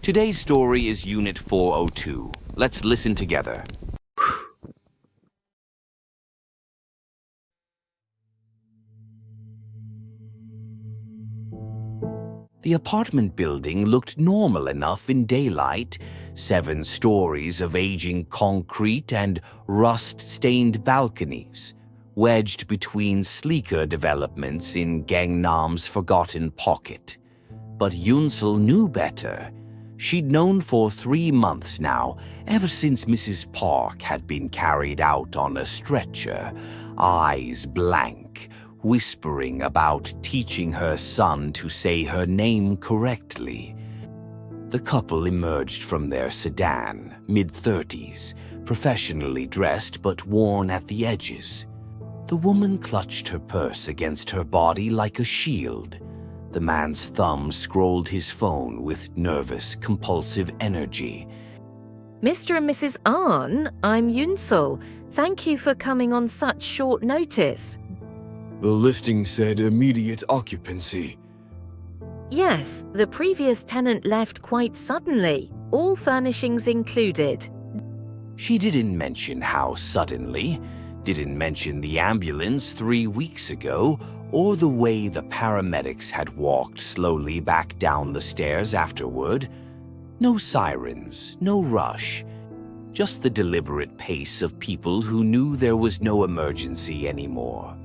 Today's story is Unit 402. Let's listen together. The apartment building looked normal enough in daylight. 7 stories of aging concrete and rust-stained balconies, wedged between sleeker developments in Gangnam's forgotten pocket. But Yunsel knew better. She'd known for 3 months now, ever since Mrs. Park had been carried out on a stretcher, eyes blank, whispering about teaching her son to say her name correctly. The couple emerged from their sedan, mid-30s, professionally dressed but worn at the edges. The woman clutched her purse against her body like a shield. The man's thumb scrolled his phone with nervous, compulsive energy. Mr. and Mrs. Ahn, I'm Yunsel. Thank you for coming on such short notice. The listing said immediate occupancy. Yes, the previous tenant left quite suddenly, all furnishings included. She didn't mention how suddenly, didn't mention the ambulance 3 weeks ago, or the way the paramedics had walked slowly back down the stairs afterward. No sirens, no rush, just the deliberate pace of people who knew there was no emergency anymore.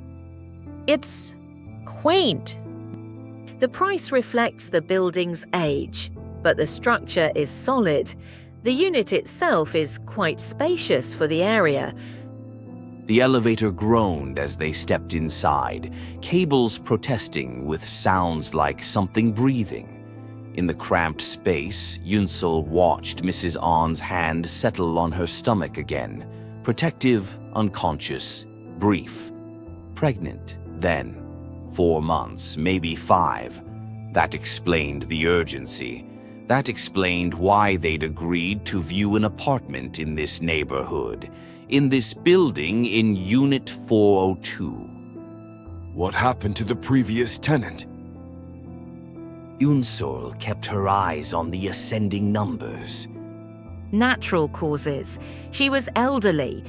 It's quaint. The price reflects the building's age, but the structure is solid. The unit itself is quite spacious for the area. The elevator groaned as they stepped inside, cables protesting with sounds like something breathing. In the cramped space, Yunsel watched Mrs. Ahn's hand settle on her stomach again. Protective, unconscious, brief. Pregnant, then. 4 months, maybe 5. That explained the urgency. That explained why they'd agreed to view an apartment in this neighborhood. In this building in Unit 402. What happened to the previous tenant? Yunsel kept her eyes on the ascending numbers. Natural causes. She was elderly.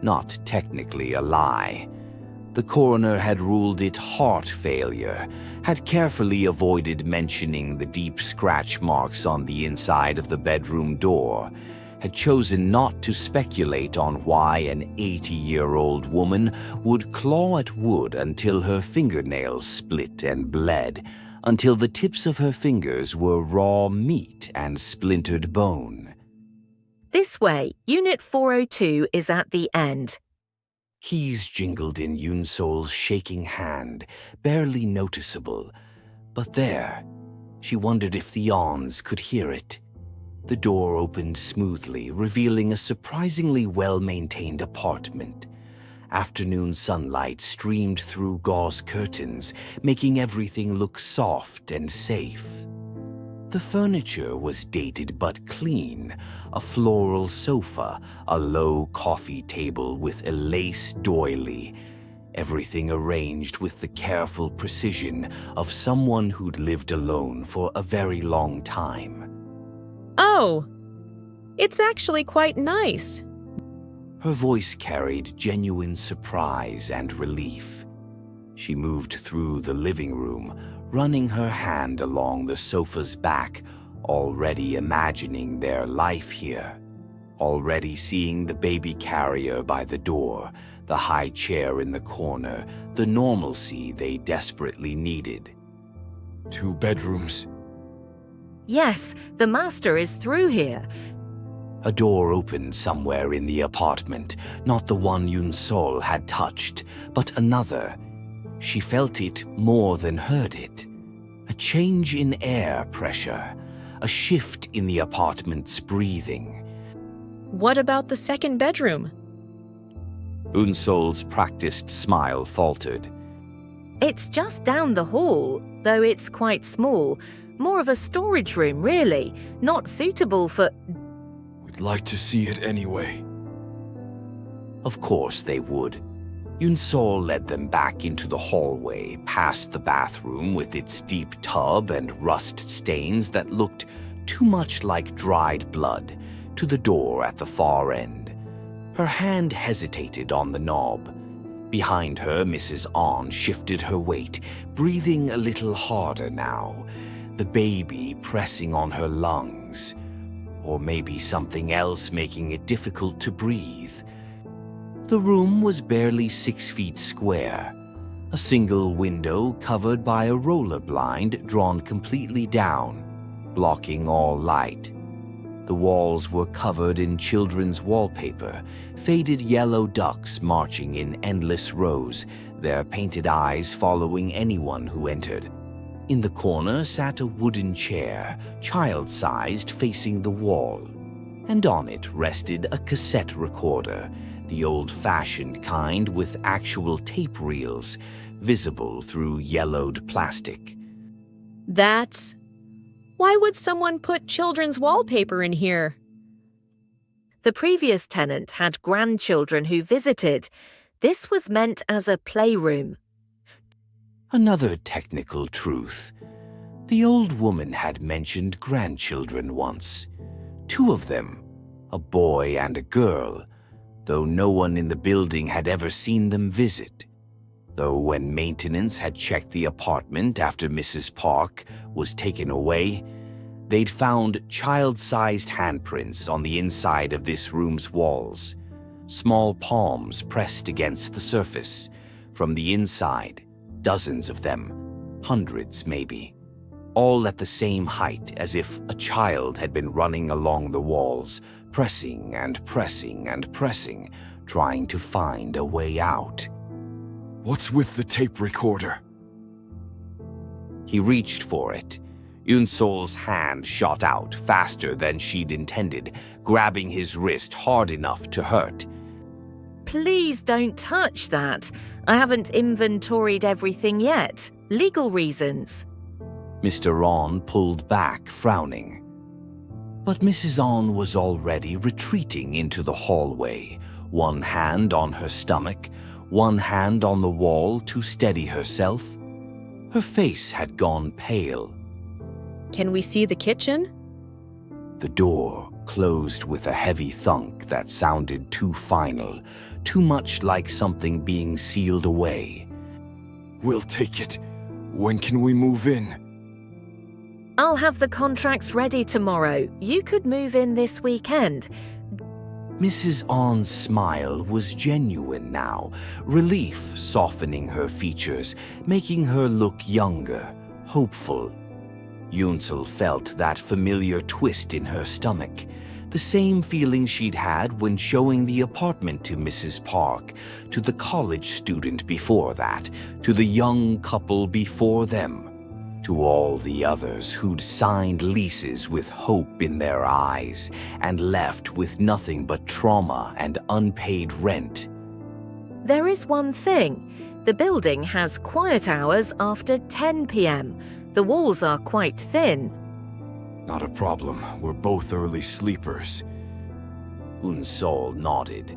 Not technically a lie. The coroner had ruled it heart failure, had carefully avoided mentioning the deep scratch marks on the inside of the bedroom door, had chosen not to speculate on why an 80-year-old woman would claw at wood until her fingernails split and bled, until the tips of her fingers were raw meat and splintered bone. This way, Unit 402 is at the end. Keys jingled in Yunsol's shaking hand, barely noticeable. But there, she wondered if the Ahns could hear it. The door opened smoothly, revealing a surprisingly well-maintained apartment. Afternoon sunlight streamed through gauze curtains, making everything look soft and safe. The furniture was dated but clean, a floral sofa, a low coffee table with a lace doily, everything arranged with the careful precision of someone who'd lived alone for a very long time. Oh, it's actually quite nice. Her voice carried genuine surprise and relief. She moved through the living room, running her hand along the sofa's back, already imagining their life here. Already seeing the baby carrier by the door, the high chair in the corner, the normalcy they desperately needed. 2 bedrooms. Yes, the master is through here. A door opened somewhere in the apartment, not the one Yunsol had touched, but another. She felt it more than heard it. A change in air pressure, a shift in the apartment's breathing. What about the second bedroom? Unsol's practiced smile faltered. It's just down the hall, though it's quite small. More of a storage room, really. Not suitable for... We'd like to see it anyway. Of course they would. Yunsol led them back into the hallway, past the bathroom with its deep tub and rust stains that looked too much like dried blood, to the door at the far end. Her hand hesitated on the knob. Behind her, Mrs. On shifted her weight, breathing a little harder now, the baby pressing on her lungs. Or maybe something else making it difficult to breathe. The room was barely 6 feet square. A single window covered by a roller blind drawn completely down, blocking all light. The walls were covered in children's wallpaper, faded yellow ducks marching in endless rows, their painted eyes following anyone who entered. In the corner sat a wooden chair, child-sized, facing the wall, and on it rested a cassette recorder, the old-fashioned kind with actual tape reels, visible through yellowed plastic. That's... Why would someone put children's wallpaper in here? The previous tenant had grandchildren who visited. This was meant as a playroom. Another technical truth. The old woman had mentioned grandchildren once. 2 of them, a boy and a girl, though no one in the building had ever seen them visit. Though when maintenance had checked the apartment after Mrs. Park was taken away, they'd found child-sized handprints on the inside of this room's walls, small palms pressed against the surface. From the inside, dozens of them, hundreds maybe, all at the same height, as if a child had been running along the walls, pressing and pressing and pressing, trying to find a way out. What's with the tape recorder? He reached for it. Yunsol's hand shot out faster than she'd intended, grabbing his wrist hard enough to hurt. Please don't touch that. I haven't inventoried everything yet. Legal reasons. Mr. On pulled back, frowning. But Mrs. On was already retreating into the hallway, one hand on her stomach, one hand on the wall to steady herself. Her face had gone pale. Can we see the kitchen? The door closed with a heavy thunk that sounded too final, too much like something being sealed away. We'll take it. When can we move in? I'll have the contracts ready tomorrow. You could move in this weekend. Mrs. On's smile was genuine now, relief softening her features, making her look younger, hopeful. Yunsel felt that familiar twist in her stomach, the same feeling she'd had when showing the apartment to Mrs. Park, to the college student before that, to the young couple before them, to all the others who'd signed leases with hope in their eyes and left with nothing but trauma and unpaid rent. There is one thing. The building has quiet hours after 10 p.m. The walls are quite thin. Not a problem. We're both early sleepers. Unsol nodded.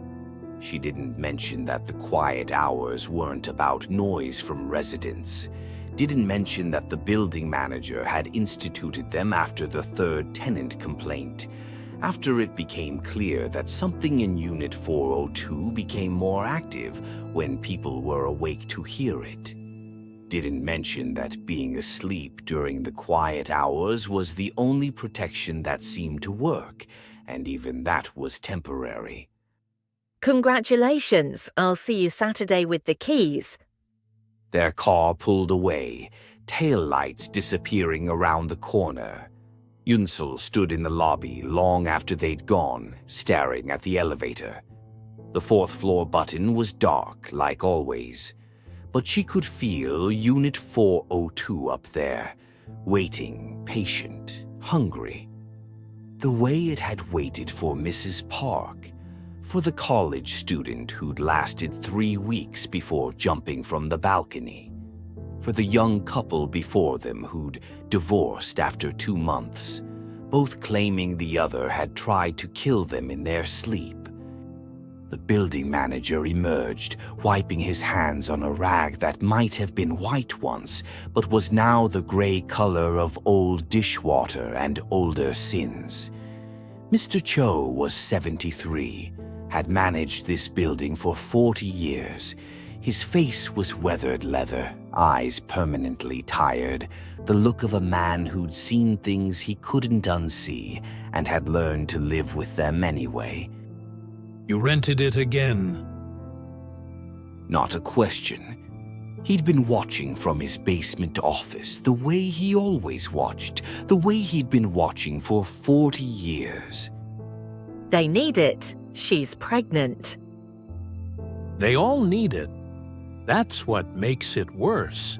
She didn't mention that the quiet hours weren't about noise from residents. Didn't mention that the building manager had instituted them after the 3rd tenant complaint, after it became clear that something in Unit 402 became more active when people were awake to hear it. Didn't mention that being asleep during the quiet hours was the only protection that seemed to work, and even that was temporary. Congratulations. I'll see you Saturday with the keys. Their car pulled away, taillights disappearing around the corner. Yunsel stood in the lobby long after they'd gone, staring at the elevator. The 4th floor button was dark, like always, but she could feel Unit 402 up there, waiting, patient, hungry. The way it had waited for Mrs. Park, for the college student who'd lasted 3 weeks before jumping from the balcony, for the young couple before them who'd divorced after 2 months, both claiming the other had tried to kill them in their sleep. The building manager emerged, wiping his hands on a rag that might have been white once, but was now the gray color of old dishwater and older sins. Mr. Cho was 73, had managed this building for 40 years. His face was weathered leather, eyes permanently tired, the look of a man who'd seen things he couldn't unsee and had learned to live with them anyway. You rented it again. Not a question. He'd been watching from his basement office the way he always watched, the way he'd been watching for 40 years. They need it. She's pregnant. They all need it. That's what makes it worse.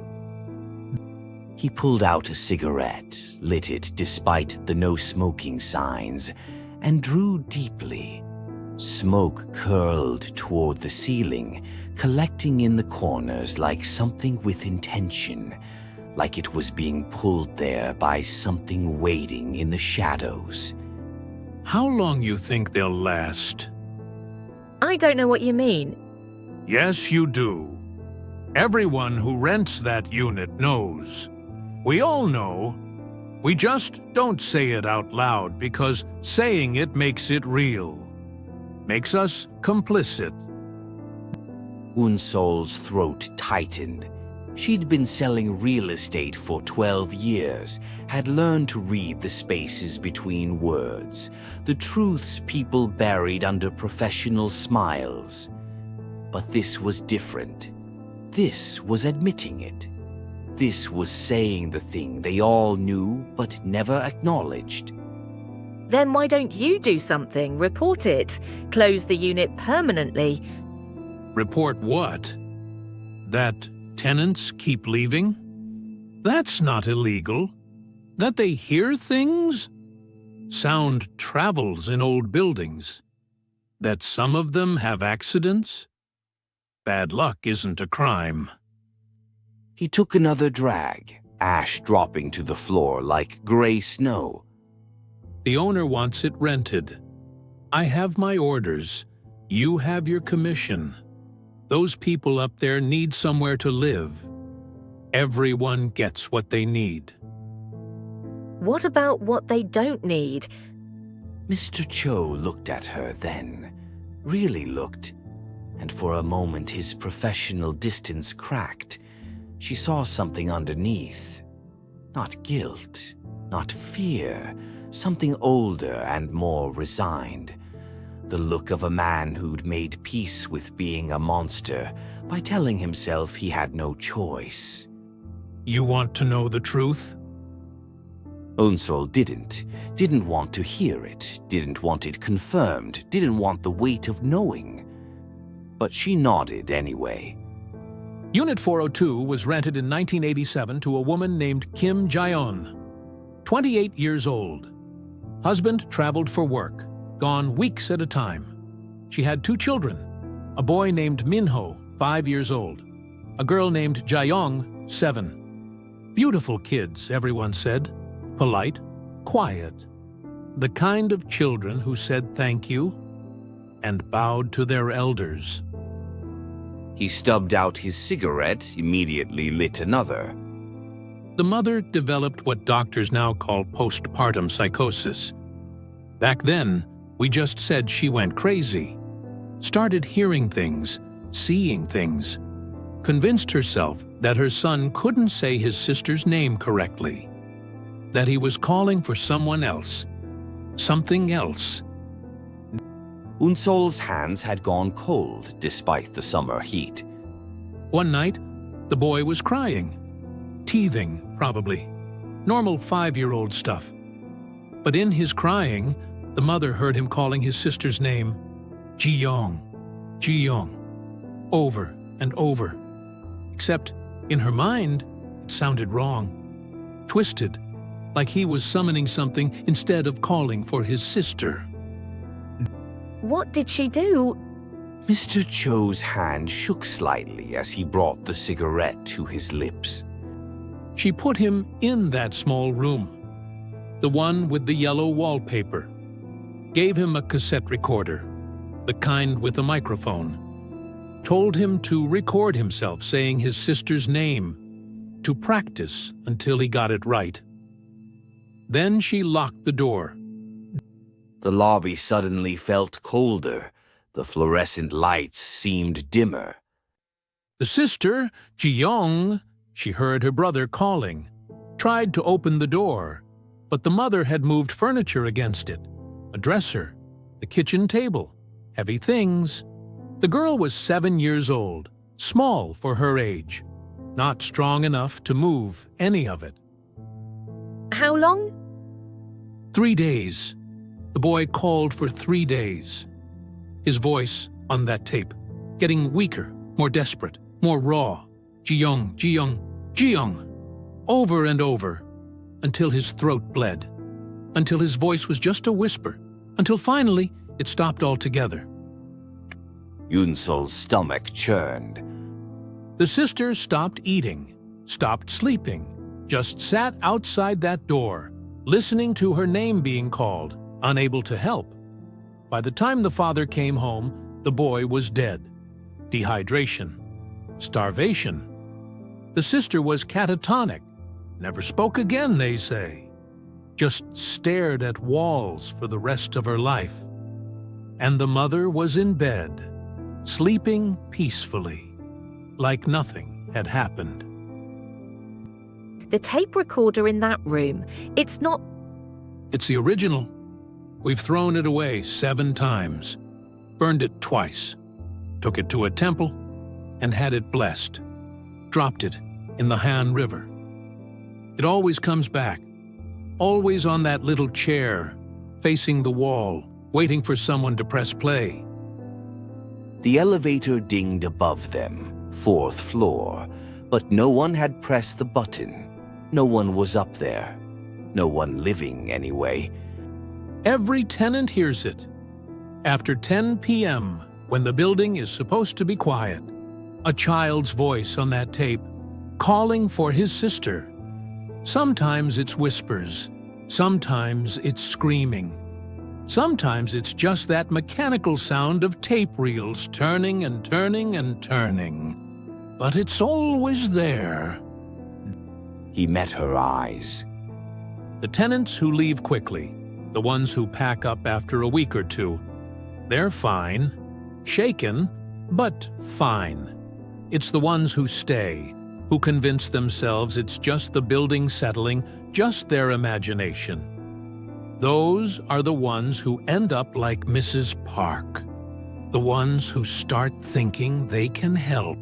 He pulled out a cigarette, lit it despite the no smoking signs, and drew deeply. Smoke curled toward the ceiling, collecting in the corners like something with intention, like it was being pulled there by something waiting in the shadows. How long you think they'll last? I don't know what you mean. Yes, you do. Everyone who rents that unit knows. We all know. We just don't say it out loud because saying it makes it real. Makes us complicit. Unsol's throat tightened. She'd been selling real estate for 12 years, had learned to read the spaces between words, the truths people buried under professional smiles. But this was different. This was admitting it. This was saying the thing they all knew but never acknowledged. Then why don't you do something? Report it. Close the unit permanently. Report what? That tenants keep leaving? That's not illegal. That they hear things? Sound travels in old buildings. That some of them have accidents? Bad luck isn't a crime. He took another drag, ash dropping to the floor like gray snow. The owner wants it rented. I have my orders. You have your commission. Those people up there need somewhere to live. Everyone gets what they need. What about what they don't need? Mr. Cho looked at her then, really looked, and for a moment his professional distance cracked. She saw something underneath. Not guilt, not fear, something older and more resigned. The look of a man who'd made peace with being a monster by telling himself he had no choice. You want to know the truth? Unsol didn't want to hear it, didn't want it confirmed, didn't want the weight of knowing. But she nodded anyway. Unit 402 was rented in 1987 to a woman named Kim Jae-on, 28 years old. Husband traveled for work, gone weeks at a time. She had 2 children, a boy named Minho, 5 years old, a girl named Jae-yong, 7. Beautiful kids, everyone said. Polite, quiet. The kind of children who said thank you and bowed to their elders. He stubbed out his cigarette, immediately lit another. The mother developed what doctors now call postpartum psychosis. Back then, we just said she went crazy. Started hearing things, seeing things. Convinced herself that her son couldn't say his sister's name correctly. That he was calling for someone else. Something else. Unsol's hands had gone cold despite the summer heat. One night, the boy was crying. Teething, probably. Normal 5-year-old stuff. But in his crying, the mother heard him calling his sister's name, Ji-yong, Ji-yong, over and over. Except, in her mind, it sounded wrong. Twisted, like he was summoning something instead of calling for his sister. What did she do? Mr. Cho's hand shook slightly as he brought the cigarette to his lips. She put him in that small room, the one with the yellow wallpaper. Gave him a cassette recorder. the kind with a microphone. Told him to record himself saying his sister's name, to practice until he got it right. Then she locked the door. The lobby suddenly felt colder. The fluorescent lights seemed dimmer. The sister, Jeopdong, she heard her brother calling, tried to open the door, but the mother had moved furniture against it, a dresser, the kitchen table, heavy things. The girl was 7 years old, small for her age, not strong enough to move any of it. How long? 3 days. The boy called for 3 days. His voice on that tape, getting weaker, more desperate, more raw. Jeopdong, Jeopdong, Jeopdong, over and over, until his throat bled, until his voice was just a whisper, until finally it stopped altogether. Yunsul's stomach churned. The sister stopped eating, stopped sleeping, just sat outside that door, listening to her name being called, unable to help. By the time the father came home, the boy was dead. Dehydration, starvation. The sister was catatonic, never spoke again, they say. Just stared at walls for the rest of her life. And the mother was in bed, sleeping peacefully, like nothing had happened. The tape recorder in that room, it's not... It's the original. We've thrown it away 7 times, burned it twice, took it to a temple, and had it blessed, dropped it in the Han River. It always comes back, always on that little chair, facing the wall, waiting for someone to press play. The elevator dinged above them, 4th floor, but no one had pressed the button. No one was up there. No one living, anyway. Every tenant hears it. After 10 p.m., when the building is supposed to be quiet, a child's voice on that tape, calling for his sister. Sometimes it's whispers, sometimes it's screaming. Sometimes it's just that mechanical sound of tape reels turning and turning and turning. But it's always there. He met her eyes. The tenants who leave quickly, the ones who pack up after a week or two, they're fine, shaken, but fine. It's the ones who stay, who convince themselves it's just the building settling, just their imagination. Those are the ones who end up like Mrs. Park, the ones who start thinking they can help,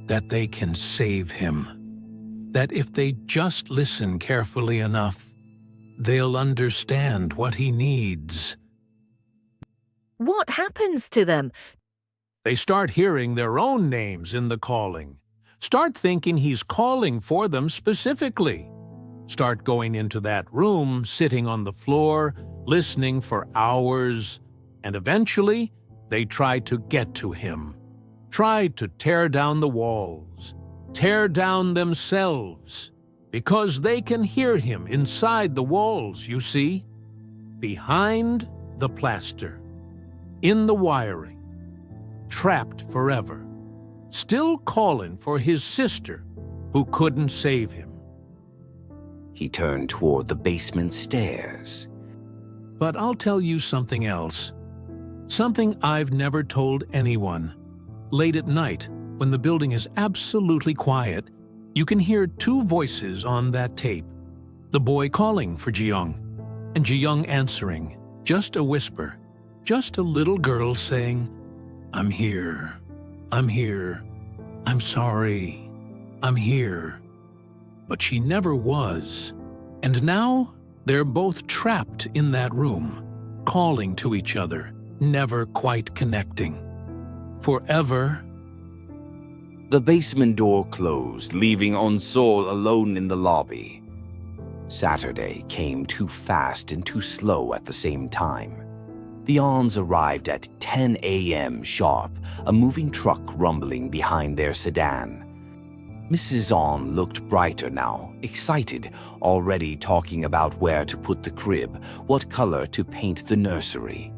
that they can save him, that if they just listen carefully enough, they'll understand what he needs. What happens to them? They start hearing their own names in the calling. Start thinking he's calling for them specifically. Start going into that room, sitting on the floor, listening for hours, and eventually they try to get to him. Try to tear down the walls, tear down themselves, because they can hear him inside the walls, you see, behind the plaster, in the wiring, trapped forever, still calling for his sister who couldn't save him. He turned toward the basement stairs. But I'll tell you something else. Something I've never told anyone. Late at night, when the building is absolutely quiet, you can hear 2 voices on that tape. The boy calling for Jeopdong, and Jeopdong answering, just a whisper, just a little girl saying, "I'm here, I'm here, I'm sorry, I'm here." But she never was. And now they're both trapped in that room, calling to each other, never quite connecting. Forever. The basement door closed, leaving Onsol alone in the lobby. Saturday came too fast and too slow at the same time. The Ons arrived at 10 a.m. sharp, a moving truck rumbling behind their sedan. Mrs. On looked brighter now, excited, already talking about where to put the crib, what color to paint the nursery.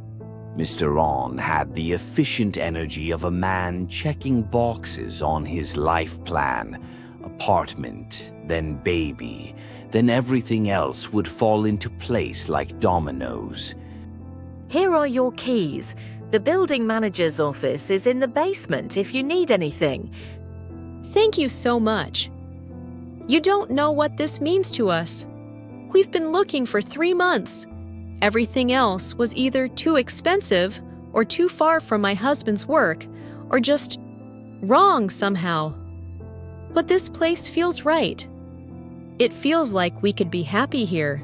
Mr. On had the efficient energy of a man checking boxes on his life plan. Apartment, then baby, then everything else would fall into place like dominoes. Here are your keys. The building manager's office is in the basement if you need anything. Thank you so much. You don't know what this means to us. We've been looking for 3 months. Everything else was either too expensive or too far from my husband's work or just wrong somehow. But this place feels right. It feels like we could be happy here.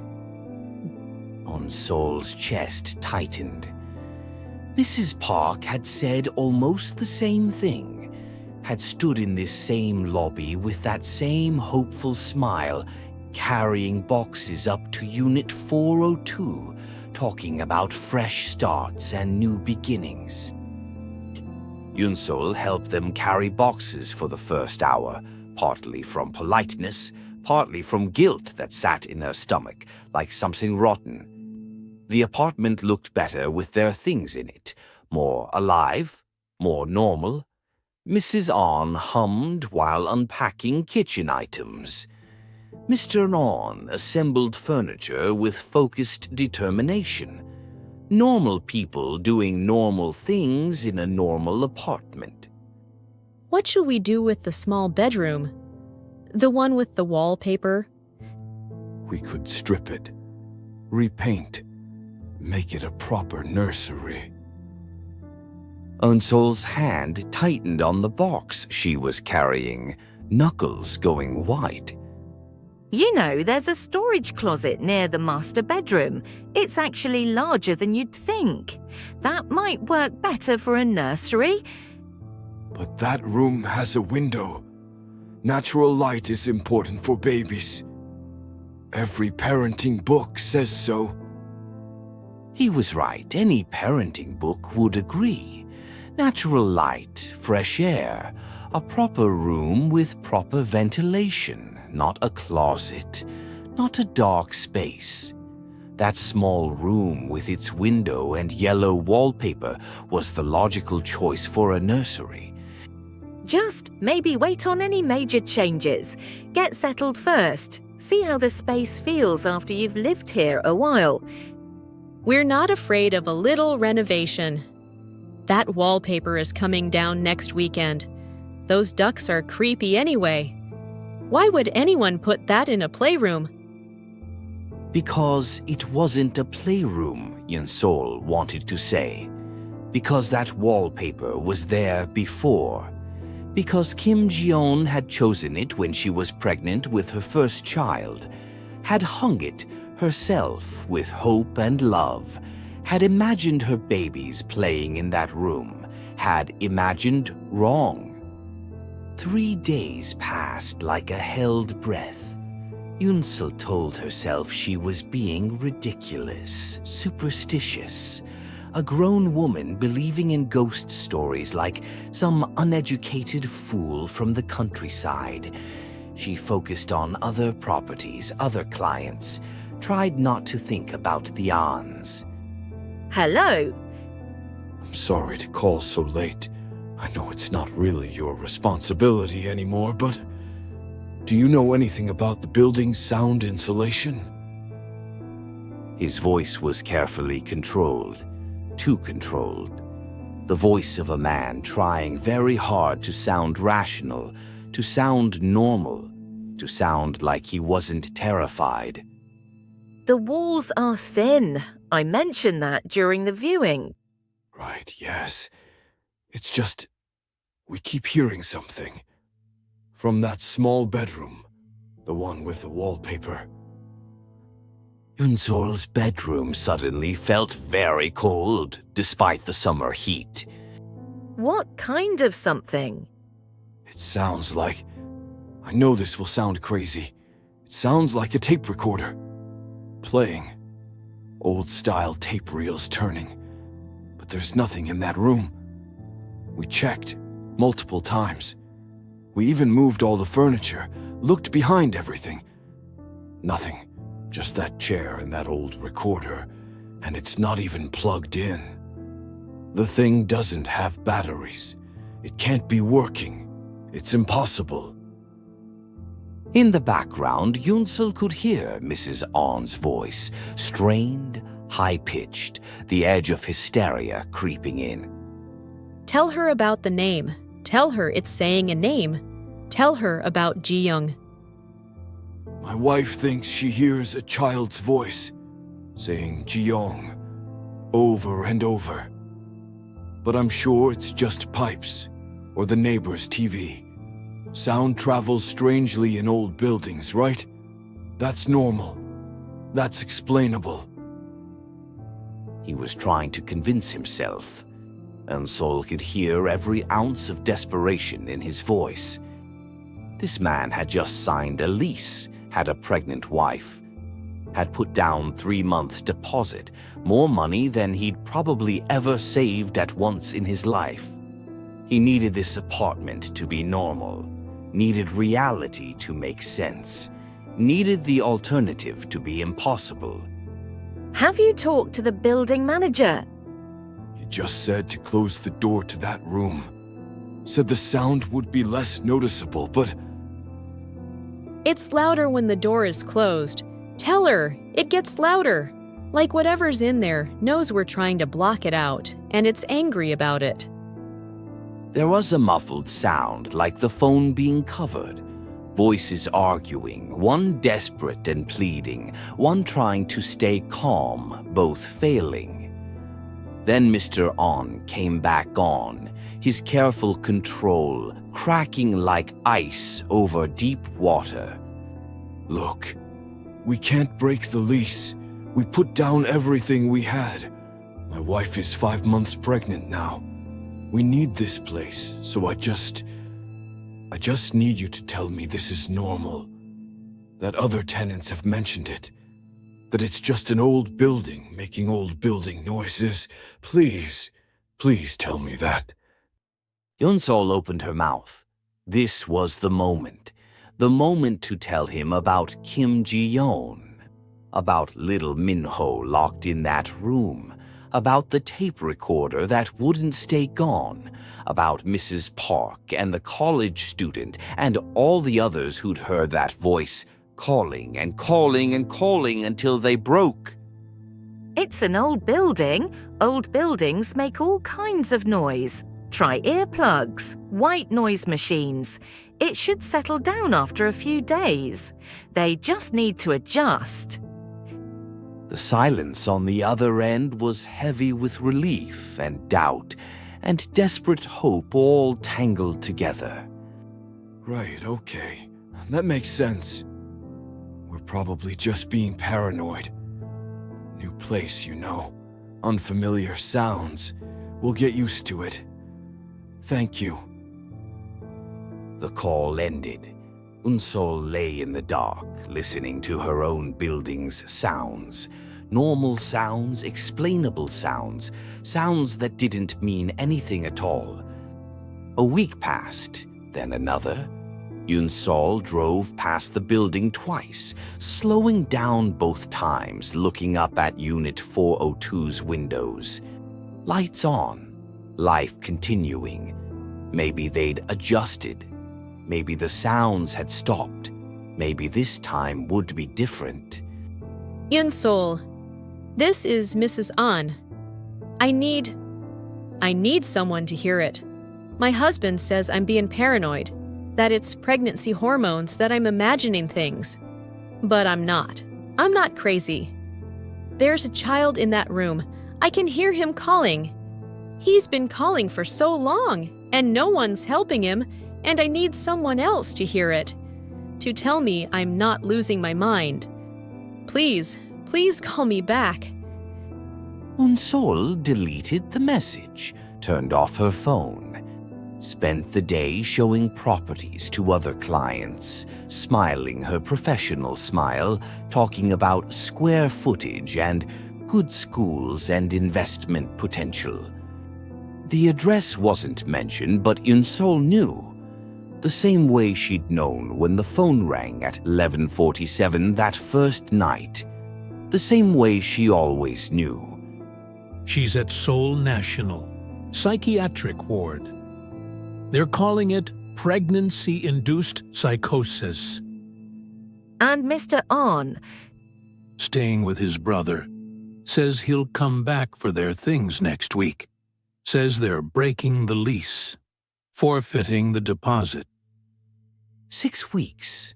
Unsol's chest tightened. Mrs. Park had said almost the same thing, had stood in this same lobby with that same hopeful smile, carrying boxes up to Unit 402, talking about fresh starts and new beginnings. Unsol helped them carry boxes for the first hour, partly from politeness, partly from guilt that sat in her stomach like something rotten. The apartment looked better with their things in it, more alive, more normal. Mrs. On hummed while unpacking kitchen items. Mr. On assembled furniture with focused determination. Normal people doing normal things in a normal apartment. What should we do with the small bedroom? The one with the wallpaper? We could strip it, repaint, make it a proper nursery. Unsol's hand tightened on the box she was carrying, knuckles going white. You know, there's a storage closet near the master bedroom. It's actually larger than you'd think. That might work better for a nursery. But that room has a window. Natural light is important for babies. Every parenting book says so. He was right. Any parenting book would agree. Natural light, fresh air, a proper room with proper ventilation, not a closet, not a dark space. That small room with its window and yellow wallpaper was the logical choice for a nursery. Just maybe wait on any major changes. Get settled first. See how the space feels after you've lived here a while. We're not afraid of a little renovation. That wallpaper is coming down next weekend. Those ducks are creepy anyway. Why would anyone put that in a playroom? Because it wasn't a playroom, Unsol wanted to say. Because that wallpaper was there before. Because Kim Jeon had chosen it when she was pregnant with her first child, had hung it herself with hope and love, had imagined her babies playing in that room, had imagined wrong. 3 days passed like a held breath. Unsol told herself she was being ridiculous, superstitious, a grown woman believing in ghost stories like some uneducated fool from the countryside. She focused on other properties, other clients, tried not to think about the Ans. Hello? I'm sorry to call so late. I know it's not really your responsibility anymore, but do you know anything about the building's sound insulation? His voice was carefully controlled, too controlled. The voice of a man trying very hard to sound rational, to sound normal, to sound like he wasn't terrified. The walls are thin. I mentioned that during the viewing. Right, yes. It's just, we keep hearing something. From that small bedroom, the one with the wallpaper. Unsol's bedroom suddenly felt very cold, despite the summer heat. What kind of something? It sounds like, I know this will sound crazy, it sounds like a tape recorder. Playing. Old-style tape reels turning. But there's nothing in that room. We checked, multiple times. We even moved all the furniture, looked behind everything. Nothing. Just that chair and that old recorder, and it's not even plugged in. The thing doesn't have batteries. It can't be working. It's impossible. In the background, Yunsel could hear Mrs. On's voice, strained, high-pitched, the edge of hysteria creeping in. Tell her about the name. Tell her it's saying a name. Tell her about Jeopdong. My wife thinks she hears a child's voice, saying Jeopdong over and over. But I'm sure it's just pipes, or the neighbor's TV. Sound travels strangely in old buildings, right? That's normal. That's explainable. He was trying to convince himself, and Sol could hear every ounce of desperation in his voice. This man had just signed a lease, had a pregnant wife, had put down 3 months' deposit, more money than he'd probably ever saved at once in his life. He needed this apartment to be normal, needed reality to make sense, needed the alternative to be impossible. Have you talked to the building manager? He just said to close the door to that room. Said the sound would be less noticeable, but It's louder when the door is closed. Tell her, it gets louder. Like whatever's in there knows we're trying to block it out, and it's angry about it. There was a muffled sound like the phone being covered. Voices arguing, one desperate and pleading, one trying to stay calm, both failing. Then Mr. On came back on, his careful control cracking like ice over deep water. look, we can't break the lease. We put down everything we had. My wife is 5 months pregnant now. We need this place, so I just need you to tell me this is normal. That other tenants have mentioned it. That it's just an old building making old building noises. Please, please tell me that. Yunsol opened her mouth. This was the moment to tell him about Kim Ji-yeon, about little Minho locked in that room, about the tape recorder that wouldn't stay gone, about Mrs. Park and the college student and all the others who'd heard that voice calling and calling and calling until they broke. It's an old building. Old buildings make all kinds of noise. Try earplugs, white noise machines. It should settle down after a few days. They just need to adjust. The silence on the other end was heavy with relief and doubt and desperate hope all tangled together. Right, okay. That makes sense. We're probably just being paranoid. New place, you know. Unfamiliar sounds. We'll get used to it. Thank you. The call ended. Unsol lay in the dark, listening to her own building's sounds. Normal sounds, explainable sounds, sounds that didn't mean anything at all. A week passed, then another. Yunsol drove past the building twice, slowing down both times, looking up at Unit 402's windows. Lights on, life continuing. Maybe they'd adjusted. Maybe the sounds had stopped. Maybe this time would be different. Yunsol, this is Mrs. An. I need someone to hear it. My husband says I'm being paranoid, that it's pregnancy hormones, that I'm imagining things. But I'm not. I'm not crazy. There's a child in that room. I can hear him calling. He's been calling for so long, and no one's helping him, and I need someone else to hear it, to tell me I'm not losing my mind. Please, please call me back. Unsol deleted the message, turned off her phone, spent the day showing properties to other clients, smiling her professional smile, talking about square footage and good schools and investment potential. The address wasn't mentioned, but Unsol knew. The same way she'd known when the phone rang at 11:47 that first night. The same way she always knew. She's at Seoul National. psychiatric ward. They're calling it pregnancy-induced psychosis. And Mr. On, Staying with his brother. Says he'll come back for their things next week. Says they're breaking the lease, forfeiting the deposit. 6 weeks.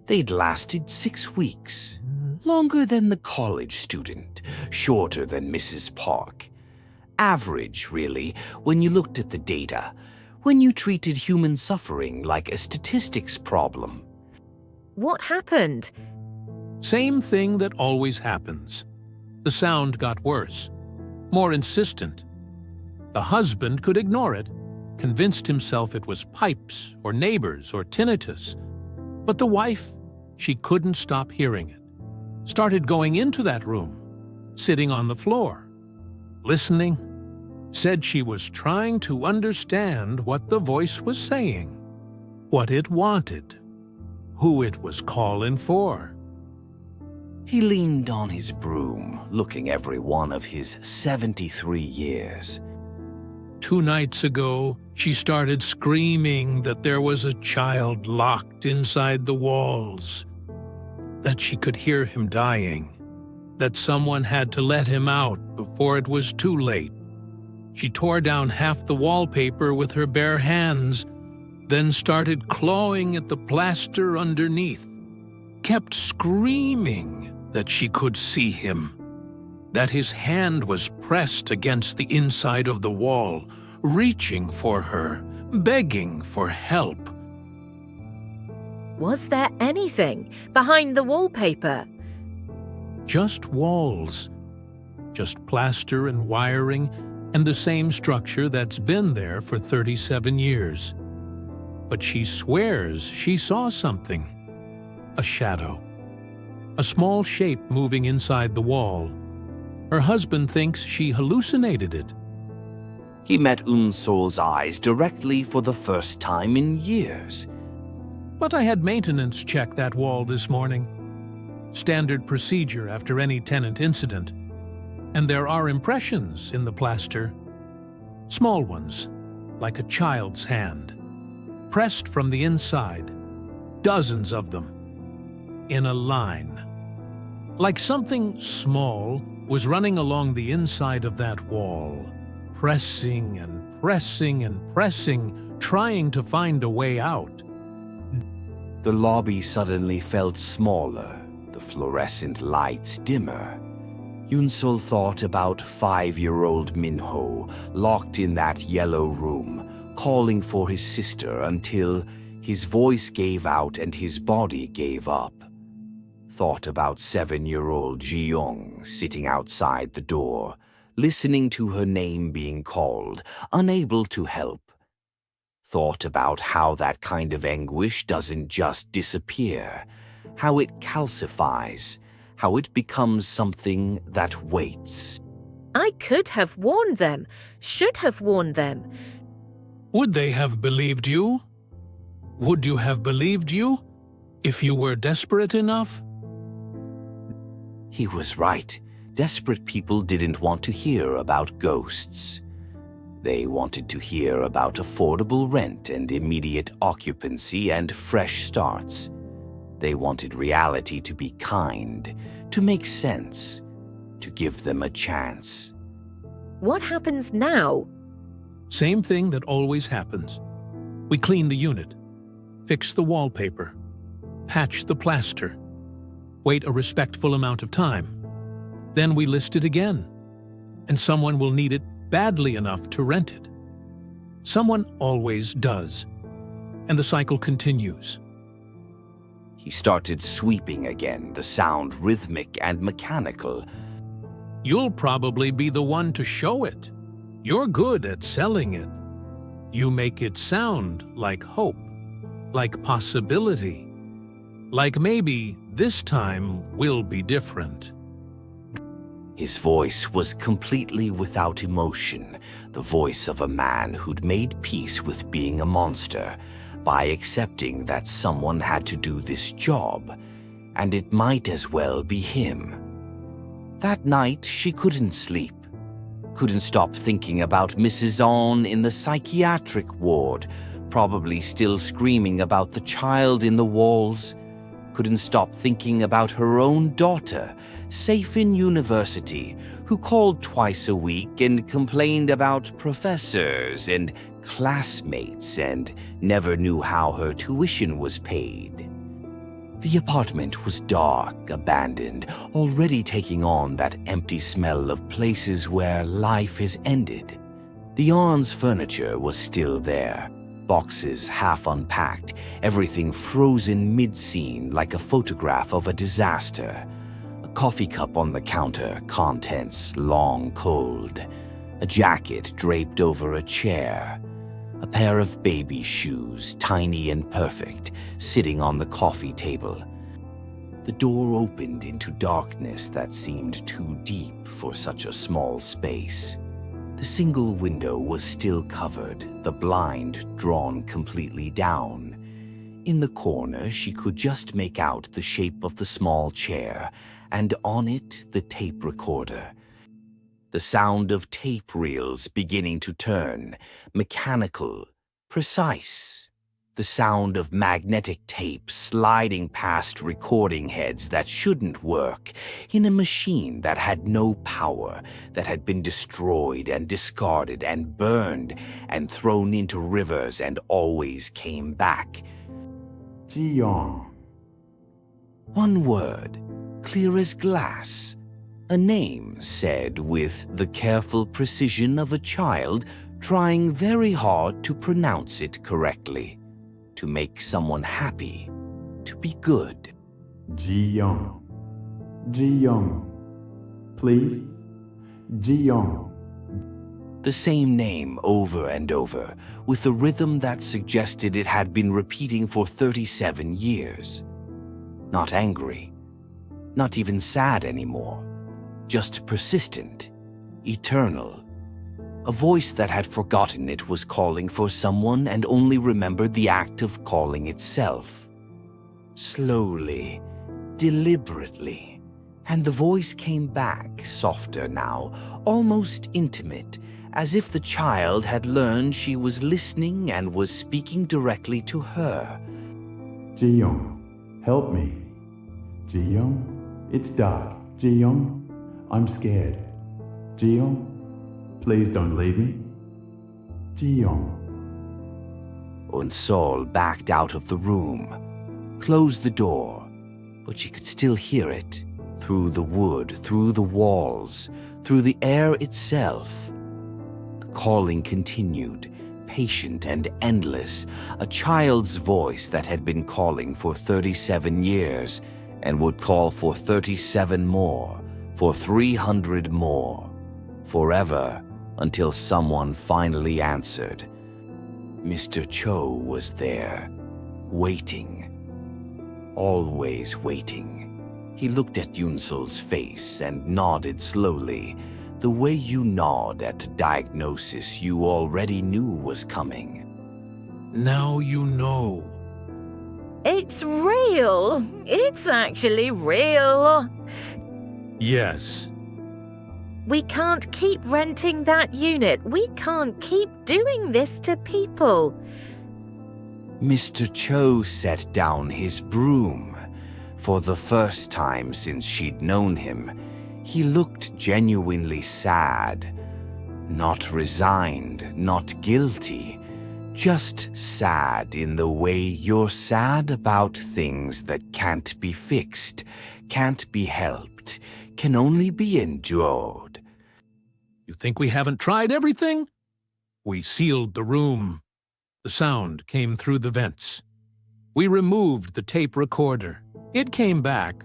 They'd lasted 6 weeks. Longer than the college student, shorter than Mrs. Park. Average, really, when you looked at the data, when you treated human suffering like a statistics problem. what happened? Same thing that always happens. The sound got worse, more insistent. The husband could ignore it, convinced himself it was pipes or neighbors or tinnitus. But the wife, she couldn't stop hearing it. Started going into that room, sitting on the floor, listening. Said she was trying to understand what the voice was saying, what it wanted, who it was calling for. He leaned on his broom, looking every one of his 73 years. 2 nights ago, she started screaming that there was a child locked inside the walls, that she could hear him dying, that someone had to let him out before it was too late. She tore down half the wallpaper with her bare hands, then started clawing at the plaster underneath, kept screaming that she could see him, that his hand was pressed against the inside of the wall, reaching for her, begging for help. Was there anything behind the wallpaper? Just walls, just plaster and wiring, and the same structure that's been there for 37 years. But she swears she saw something. A shadow. A small shape moving inside the wall. Her husband thinks she hallucinated it. He met Unsol's eyes directly for the first time in years. But I had maintenance check that wall this morning. Standard procedure after any tenant incident. And there are impressions in the plaster. Small ones, like a child's hand. Pressed from the inside. Dozens of them. In a line. Like something small was running along the inside of that wall. Pressing and pressing and pressing, trying to find a way out. The lobby suddenly felt smaller, the fluorescent lights dimmer. Yunsol thought about 5-year-old Minho, locked in that yellow room, calling for his sister until his voice gave out and his body gave up. Thought about 7-year-old Jeopdong sitting outside the door, listening to her name being called, unable to help. Thought about how that kind of anguish doesn't just disappear, how it calcifies, how it becomes something that waits. I could have warned them, should have warned them. Would they have believed you? Would you have believed you if you were desperate enough? He was right. Desperate people didn't want to hear about ghosts. They wanted to hear about affordable rent and immediate occupancy and fresh starts. They wanted reality to be kind, to make sense, to give them a chance. What happens now? Same thing that always happens. We clean the unit, fix the wallpaper, patch the plaster, wait a respectful amount of time. Then we list it again, and someone will need it badly enough to rent it. Someone always does, and the cycle continues. He started sweeping again, the sound rhythmic and mechanical. You'll probably be the one to show it. You're good at selling it. You make it sound like hope, like possibility, like maybe this time will be different. His voice was completely without emotion, the voice of a man who'd made peace with being a monster by accepting that someone had to do this job, and it might as well be him. That night, she couldn't sleep. Couldn't stop thinking about Mrs. On in the psychiatric ward, probably still screaming about the child in the walls. Couldn't stop thinking about her own daughter, safe in university, who called twice a week and complained about professors and classmates and never knew how her tuition was paid. The apartment was dark, abandoned, already taking on that empty smell of places where life has ended. The On's furniture was still there, boxes half unpacked, everything frozen mid-scene like a photograph of a disaster. A coffee cup on the counter, contents long cold. A jacket draped over a chair. A pair of baby shoes, tiny and perfect, sitting on the coffee table. The door opened into darkness that seemed too deep for such a small space. The single window was still covered, the blind drawn completely down. In the corner, she could just make out the shape of the small chair, and on it, the tape recorder. The sound of tape reels beginning to turn, mechanical, precise. The sound of magnetic tape sliding past recording heads that shouldn't work, in a machine that had no power, that had been destroyed and discarded and burned and thrown into rivers and always came back. Jeopdong. One word, clear as glass. A name said with the careful precision of a child trying very hard to pronounce it correctly, to make someone happy, to be good. Jeopdong. Jeopdong. Please. Jeopdong. The same name over and over, with a rhythm that suggested it had been repeating for 37 years. Not angry, not even sad anymore. Just persistent, eternal. A voice that had forgotten it was calling for someone and only remembered the act of calling itself. Slowly, deliberately, and the voice came back, softer now, almost intimate, as if the child had learned she was listening and was speaking directly to her. Jeopdong, help me. Jeopdong, it's dark. Jeopdong, I'm scared. Jeopdong, please don't leave me. Jeopdong. Unsol backed out of the room, closed the door, but she could still hear it, through the wood, through the walls, through the air itself. The calling continued, patient and endless, a child's voice that had been calling for 37 years and would call for 37 more. For 300 more, forever, until someone finally answered. Mr. Cho was there, waiting, always waiting. He looked at Yunsol's face and nodded slowly, the way you nod at a diagnosis you already knew was coming. Now you know. It's real. It's actually real. Yes. We can't keep renting that unit. We can't keep doing this to people. Mr. Cho set down his broom. For the first time since she'd known him, he looked genuinely sad. Not resigned, not guilty, just sad in the way you're sad about things that can't be fixed, can't be helped, can only be endured. You think we haven't tried everything? We sealed the room. The sound came through the vents. We removed the tape recorder. It came back.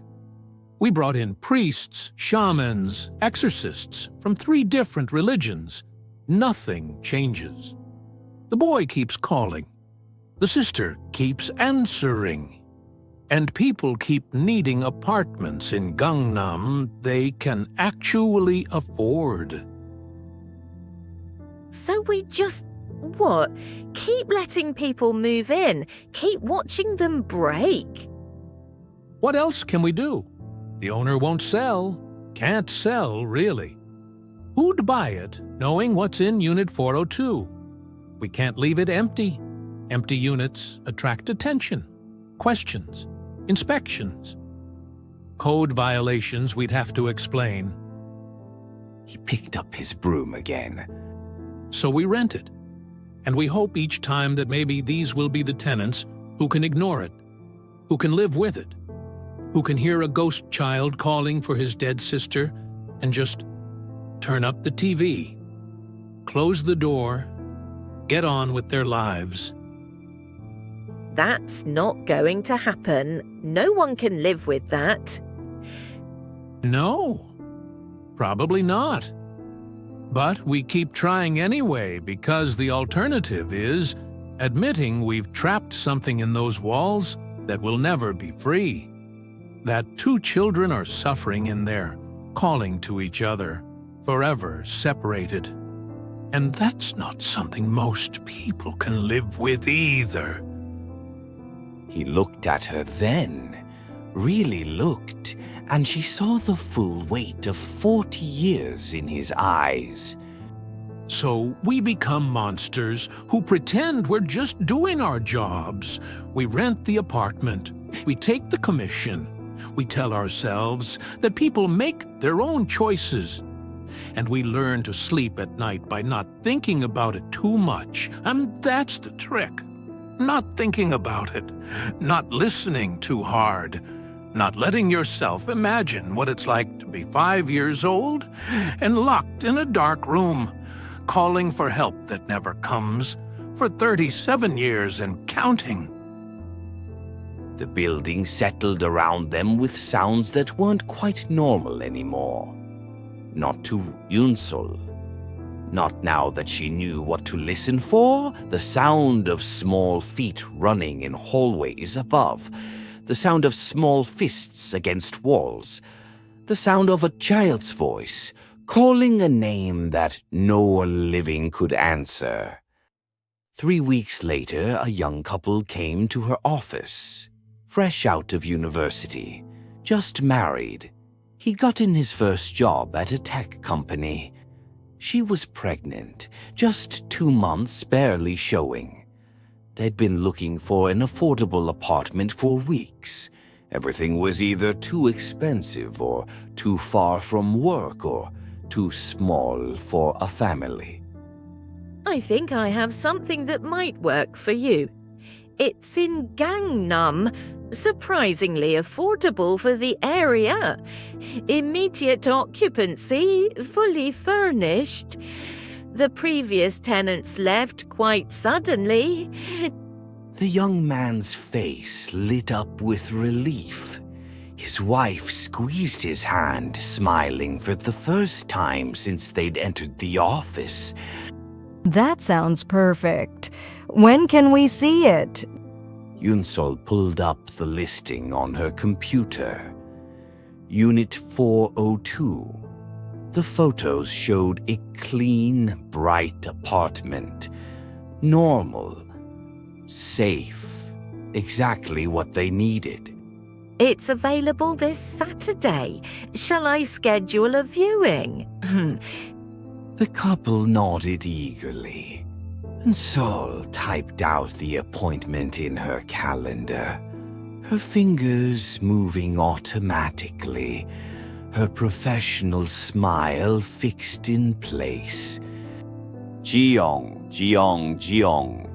We brought in priests, shamans, exorcists from 3 different religions. Nothing changes. The boy keeps calling. The sister keeps answering. And people keep needing apartments in Gangnam they can actually afford. So we just, what? Keep letting people move in. Keep watching them break. What else can we do? The owner won't sell. Can't sell, really. Who'd buy it, knowing what's in Unit 402? We can't leave it empty. Empty units attract attention, questions, inspections. Code violations we'd have to explain. He picked up his broom again. So we rent it. And we hope each time that maybe these will be the tenants who can ignore it, who can live with it, who can hear a ghost child calling for his dead sister and just turn up the TV, close the door, get on with their lives. That's not going to happen. No one can live with that. No, probably not. But we keep trying anyway because the alternative is admitting we've trapped something in those walls that will never be free. That two children are suffering in there, calling to each other, forever separated. And that's not something most people can live with either. He looked at her then, really looked, and she saw the full weight of 40 years in his eyes. So we become monsters who pretend we're just doing our jobs. We rent the apartment. We take the commission. We tell ourselves that people make their own choices. And we learn to sleep at night by not thinking about it too much. And that's the trick. Not thinking about it. Not listening too hard. Not letting yourself imagine what it's like to be 5 years old and locked in a dark room, calling for help that never comes, for 37 years and counting. The building settled around them with sounds that weren't quite normal anymore. Not to Yunsul. Not now that she knew what to listen for, the sound of small feet running in hallways above, the sound of small fists against walls, the sound of a child's voice calling a name that no living could answer. 3 weeks later, a young couple came to her office, fresh out of university, just married. He got in his first job at a tech company. She was pregnant, just 2 months barely showing. They'd been looking for an affordable apartment for weeks. Everything was either too expensive or too far from work or too small for a family. I think I have something that might work for you. It's in Gangnam, surprisingly affordable for the area. Immediate occupancy, fully furnished. The previous tenants left quite suddenly. The young man's face lit up with relief. His wife squeezed his hand, smiling for the first time since they'd entered the office. That sounds perfect. When can we see it? Yunsol pulled up the listing on her computer. Unit 402. The photos showed a clean, bright apartment. Normal. Safe. Exactly what they needed. It's available this Saturday. Shall I schedule a viewing? The couple nodded eagerly, and Sol typed out the appointment in her calendar, her fingers moving automatically, her professional smile fixed in place. Jeong, Jeong, Jeong.